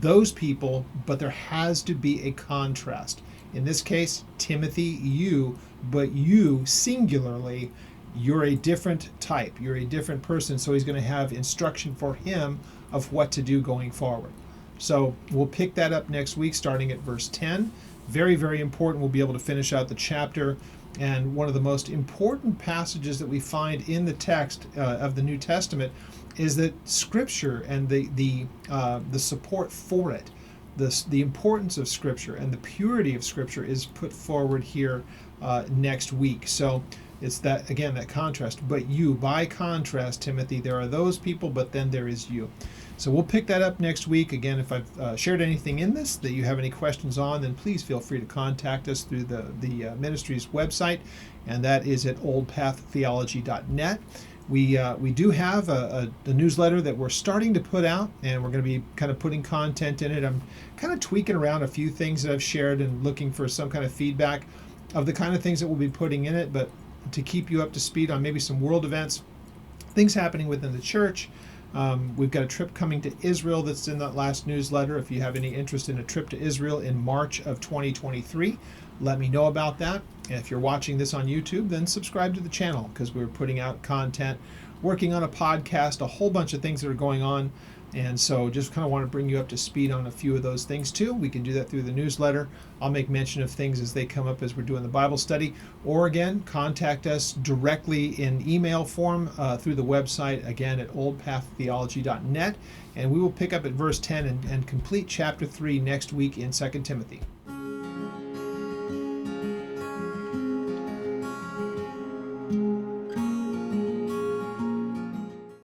those people, but there has to be a contrast. In this case, Timothy, you, but you singularly, you're a different type. You're a different person. So he's going to have instruction for him of what to do going forward. So we'll pick that up next week, starting at verse 10. Very, very important. We'll be able to finish out the chapter. And one of the most important passages that we find in the text of the New Testament is that Scripture and the support for it, the importance of Scripture and the purity of Scripture is put forward here next week. So it's that, again, that contrast. But you, by contrast, Timothy, there are those people, but then there is you. So we'll pick that up next week. Again, if I've shared anything in this that you have any questions on, then please feel free to contact us through the ministry's website, and that is at oldpaththeology.net. We do have a newsletter that we're starting to put out, and we're going to be kind of putting content in it. I'm kind of tweaking around a few things that I've shared and looking for some kind of feedback of the kind of things that we'll be putting in it, but to keep you up to speed on maybe some world events, things happening within the church. We've got a trip coming to Israel that's in that last newsletter. If you have any interest in a trip to Israel in March of 2023, let me know about that. And if you're watching this on YouTube, then subscribe to the channel, because we're putting out content, working on a podcast, a whole bunch of things that are going on. And so just kind of want to bring you up to speed on a few of those things too. We can do that through the newsletter. I'll make mention of things as they come up as we're doing the Bible study. Or again, contact us directly in email form through the website, again at oldpaththeology.net. And we will pick up at verse 10 and complete chapter 3 next week in 2 Timothy.